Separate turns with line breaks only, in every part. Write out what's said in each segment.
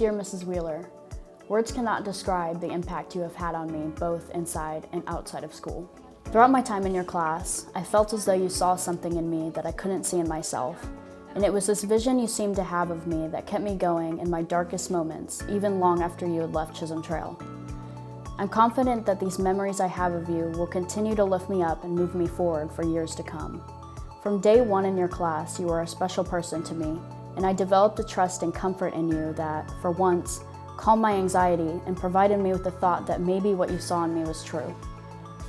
Dear Mrs. Wheeler, words cannot describe the impact you have had on me both inside and outside of school. Throughout my time in your class, I felt as though you saw something in me that I couldn't see in myself, and it was this vision you seemed to have of me that kept me going in my darkest moments, even long after you had left Chisholm Trail. I'm confident that these memories I have of you will continue to lift me up and move me forward for years to come. From day one in your class, you were a special person to me, and I developed a trust and comfort in you that, for once, calmed my anxiety and provided me with the thought that maybe what you saw in me was true.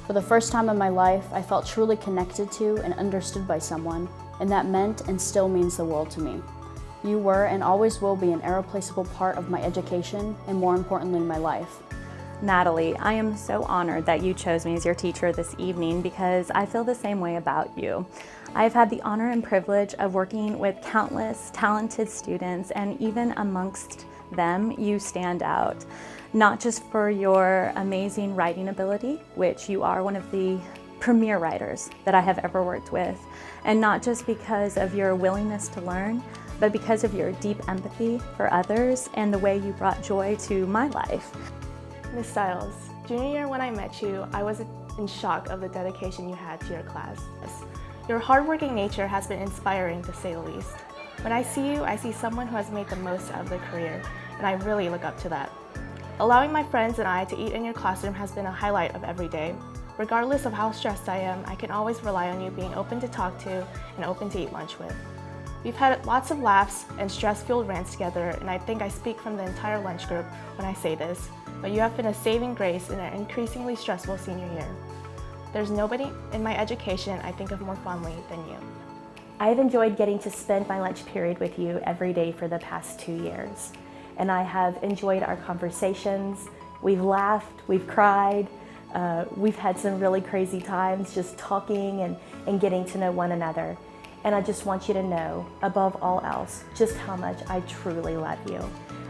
For the first time in my life, I felt truly connected to and understood by someone, and that meant and still means the world to me. You were and always will be an irreplaceable part of my education and, more importantly, my life.
Natalie, I am so honored that you chose me as your teacher this evening because I feel the same way about you. I've had the honor and privilege of working with countless talented students, and even amongst them, you stand out. Not just for your amazing writing ability, which you are one of the premier writers that I have ever worked with, and not just because of your willingness to learn, but because of your deep empathy for others and the way you brought joy to my life.
Ms. Stiles, junior year when I met you, I was in shock of the dedication you had to your class. Your hardworking nature has been inspiring, to say the least. When I see you, I see someone who has made the most out of their career, and I really look up to that. Allowing my friends and I to eat in your classroom has been a highlight of every day. Regardless of how stressed I am, I can always rely on you being open to talk to and open to eat lunch with. We've had lots of laughs and stress-fueled rants together, and I think I speak from the entire lunch group when I say this, but you have been a saving grace in an increasingly stressful senior year. There's nobody in my education I think of more fondly than you.
I've enjoyed getting to spend my lunch period with you every day for the past 2 years. And I have enjoyed our conversations. We've laughed, we've cried, we've had some really crazy times just talking and getting to know one another. And I just want you to know, above all else, just how much I truly love you.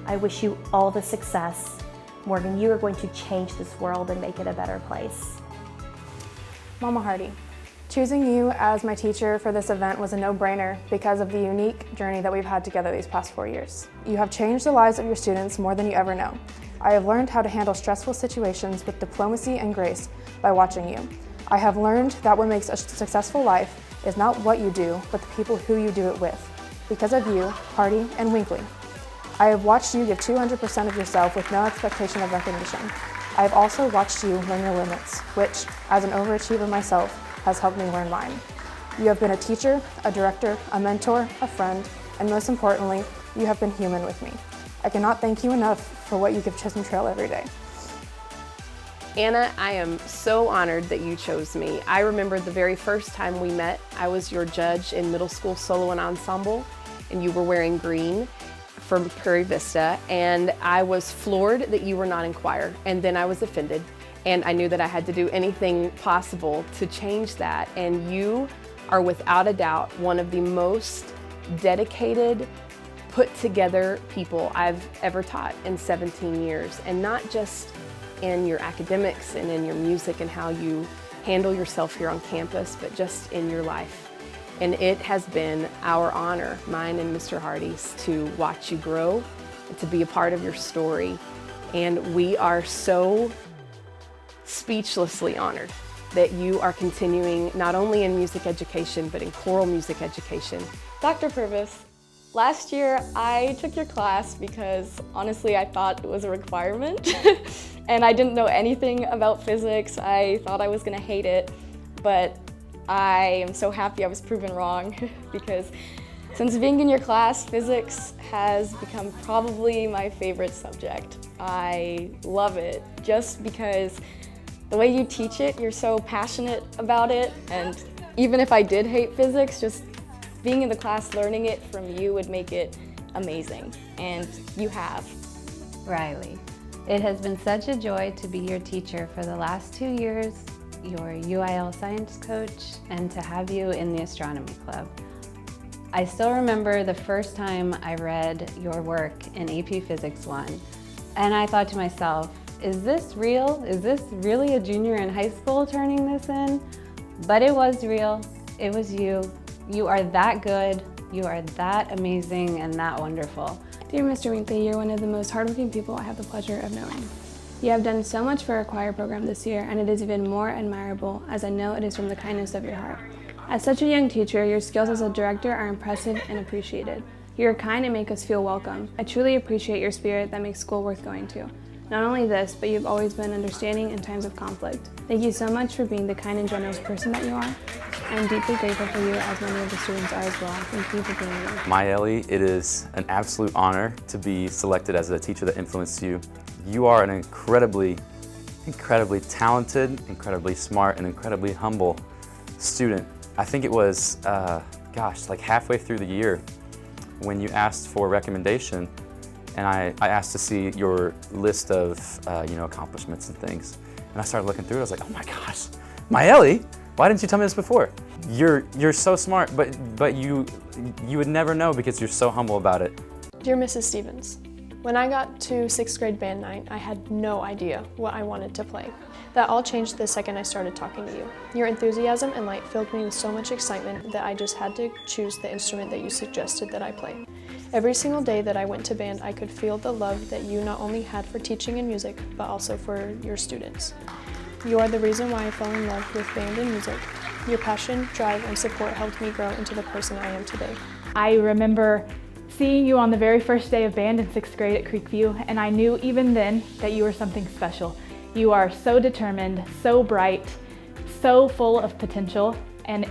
I wish you all the success. Morgan, you are going to change this world and make it a better place.
Mama Hardy, choosing you as my teacher for this event was a no-brainer because of the unique journey that we've had together these past 4 years. You have changed the lives of your students more than you ever know. I have learned how to handle stressful situations with diplomacy and grace by watching you. I have learned that what makes a successful life is not what you do, but the people who you do it with. Because of you, Hardy, and Winkley. I have watched you give 200% of yourself with no expectation of recognition. I have also watched you learn your limits, which, as an overachiever myself, has helped me learn mine. You have been a teacher, a director, a mentor, a friend, and most importantly, you have been human with me. I cannot thank you enough for what you give Chisholm Trail every day.
Anna, I am so honored that you chose me. I remember the very first time we met, I was your judge in middle school solo and ensemble, and you were wearing green from Prairie Vista, and I was floored that you were not in choir, and then I was offended, and I knew that I had to do anything possible to change that, and you are without a doubt one of the most dedicated, put together people I've ever taught in 17 years, and not just in your academics and in your music and how you handle yourself here on campus, but just in your life. And it has been our honor, mine and Mr. Hardy's, to watch you grow and to be a part of your story. And we are so speechlessly honored that you are continuing not only in music education, but in choral music education.
Dr. Purvis, last year I took your class because honestly I thought it was a requirement and I didn't know anything about physics. I thought I was gonna hate it, but I am so happy I was proven wrong because since being in your class, physics has become probably my favorite subject. I love it just because the way you teach it, you're so passionate about it, and even if I did hate physics, just being in the class learning it from you would make it amazing, and you have.
Riley, it has been such a joy to be your teacher for the last 2 years, your UIL science coach, and to have you in the astronomy club. I still remember the first time I read your work in AP Physics 1, and I thought to myself, is this real? Is this really a junior in high school turning this in? But it was real. It was you. You are that good. You are that amazing and that wonderful.
Dear Mr. Winkley, you're one of the most hardworking people I have the pleasure of knowing. You have done so much for our choir program this year, and it is even more admirable as I know it is from the kindness of your heart. As such a young teacher, your skills as a director are impressive and appreciated. You are kind and make us feel welcome. I truly appreciate your spirit that makes school worth going to. Not only this, but you've always been understanding in times of conflict. Thank you so much for being the kind and generous person that you are. I am deeply grateful for you, as many of the students are as well. Thank you for being here.
My Ellie, it is an absolute honor to be selected as a teacher that influenced you. You are an incredibly talented, incredibly smart, and incredibly humble student. I think it was, like halfway through the year when you asked for a recommendation, and I asked to see your list of accomplishments and things. And I started looking through it, I was like, oh my gosh, my Ellie, why didn't you tell me this before? You're so smart, but you would never know because you're so humble about it.
Dear Mrs. Stevens, when I got to 6th grade band night, I had no idea what I wanted to play. That all changed the second I started talking to you. Your enthusiasm and light filled me with so much excitement that I just had to choose the instrument that you suggested that I play. Every single day that I went to band, I could feel the love that you not only had for teaching and music, but also for your students. You are the reason why I fell in love with band and music. Your passion, drive, and support helped me grow into the person I am today.
I remember seeing you on the very first day of band in 6th grade at Creekview, and I knew even then that you were something special. You are so determined, so bright, so full of potential, and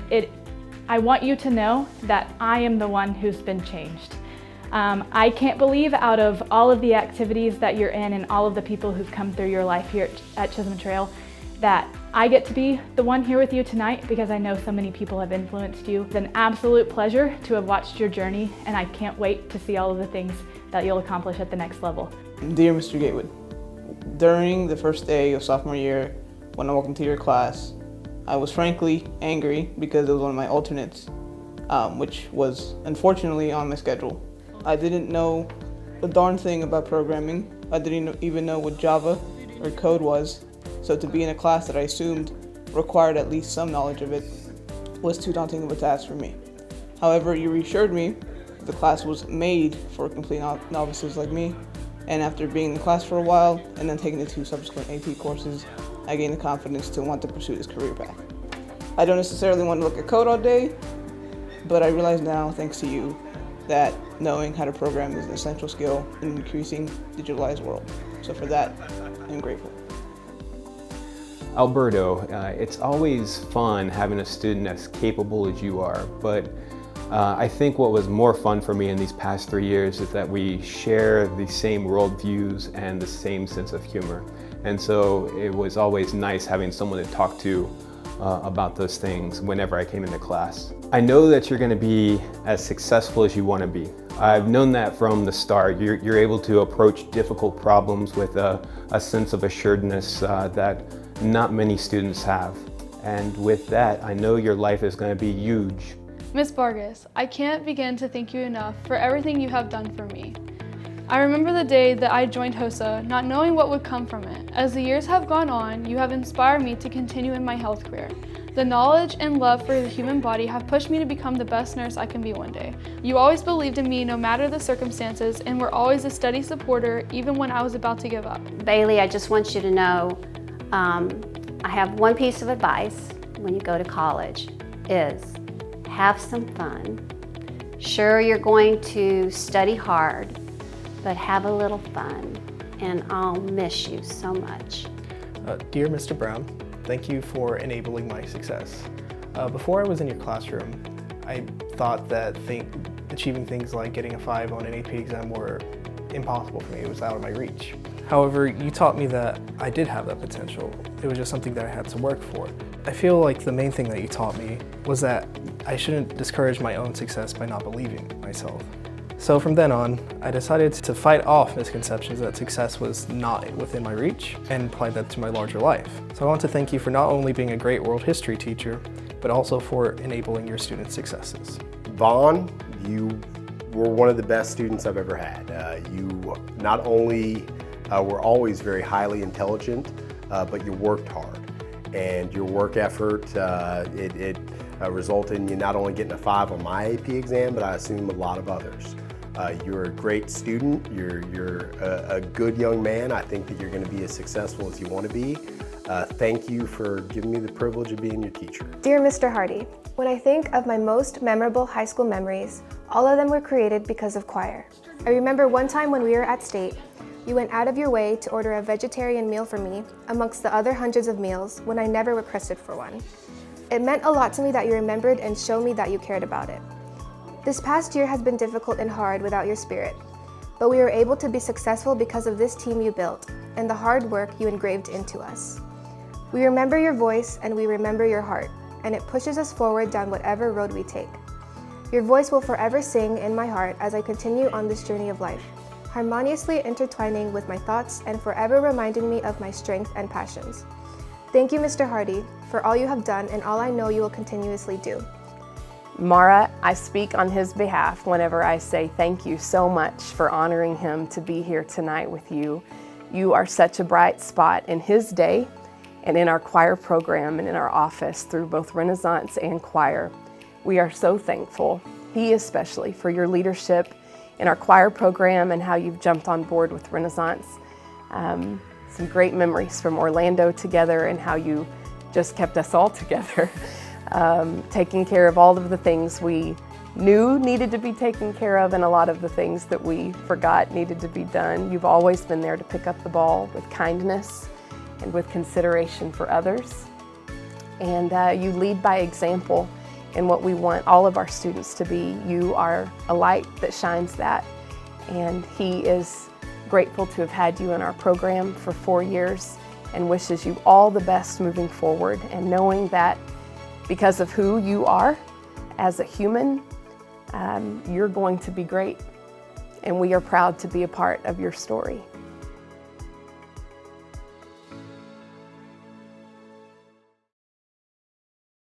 I want you to know that I am the one who's been changed. I can't believe out of all of the activities that you're in and all of the people who've come through your life here at Chisholm Trail that I get to be the one here with you tonight because I know so many people have influenced you. It's an absolute pleasure to have watched your journey, and I can't wait to see all of the things that you'll accomplish at the next level.
Dear Mr. Gatewood, during the first day of sophomore year, when I walked into your class, I was frankly angry because it was one of my alternates, which was unfortunately on my schedule. I didn't know a darn thing about programming. I didn't even know what Java or code was. So to be in a class that I assumed required at least some knowledge of it was too daunting of a task for me. However, you reassured me the class was made for complete novices like me, and after being in the class for a while and then taking the 2 subsequent AP courses, I gained the confidence to want to pursue this career path. I don't necessarily want to look at code all day, but I realize now, thanks to you, that knowing how to program is an essential skill in an increasing digitalized world. So for that, I'm grateful.
Alberto, it's always fun having a student as capable as you are, but I think what was more fun for me in these past 3 years is that we share the same worldviews and the same sense of humor. And so it was always nice having someone to talk to about those things whenever I came into class. I know that you're going to be as successful as you want to be. I've known that from the start. You're able to approach difficult problems with a sense of assuredness that not many students have. And with that, I know your life is going to be huge.
Miss Vargas, I can't begin to thank you enough for everything you have done for me. I remember the day that I joined HOSA, not knowing what would come from it. As the years have gone on, you have inspired me to continue in my health career. The knowledge and love for the human body have pushed me to become the best nurse I can be one day. You always believed in me no matter the circumstances and were always a steady supporter even when I was about to give up.
Bailey, I just want you to know, I have one piece of advice when you go to college is have some fun. Sure, you're going to study hard, but have a little fun, and I'll miss you so much.
Dear Mr. Brown, thank you for enabling my success. Before I was in your classroom, I thought that achieving things like getting a 5 on an AP exam were impossible for me. It was out of my reach. However, you taught me that I did have that potential. It was just something that I had to work for. I feel like the main thing that you taught me was that I shouldn't discourage my own success by not believing in myself. So from then on, I decided to fight off misconceptions that success was not within my reach and apply that to my larger life. So I want to thank you for not only being a great world history teacher, but also for enabling your students' successes.
Vaughn, you were one of the best students I've ever had. You not only were always very highly intelligent, but you worked hard. And your work effort, it resulted in you not only getting a 5 on my AP exam, but I assume a lot of others. You're a great student. You're a good young man. I think that you're going to be as successful as you want to be. Thank you for giving me the privilege of being your teacher.
Dear Mr. Hardy, when I think of my most memorable high school memories, all of them were created because of choir. I remember one time when we were at State, you went out of your way to order a vegetarian meal for me amongst the other hundreds of meals when I never requested for one. It meant a lot to me that you remembered and showed me that you cared about it. This past year has been difficult and hard without your spirit, but we were able to be successful because of this team you built and the hard work you engraved into us. We remember your voice and we remember your heart, and it pushes us forward down whatever road we take. Your voice will forever sing in my heart as I continue on this journey of life, harmoniously intertwining with my thoughts and forever reminding me of my strength and passions. Thank you, Mr. Hardy, for all you have done and all I know you will continuously do.
Mara, I speak on his behalf whenever I say thank you so much for honoring him to be here tonight with you. You are such a bright spot in his day and in our choir program and in our office through both Renaissance and choir. We are so thankful, he especially, for your leadership in our choir program and how you've jumped on board with Renaissance. Some great memories from Orlando together and how you just kept us all together, taking care of all of the things we knew needed to be taken care of and a lot of the things that we forgot needed to be done. You've always been there to pick up the ball with kindness and with consideration for others. And you lead by example in what we want all of our students to be. You are a light that shines that, and he is grateful to have had you in our program for 4 years and wishes you all the best moving forward, and knowing that because of who you are as a human, you're going to be great, and we are proud to be a part of your story.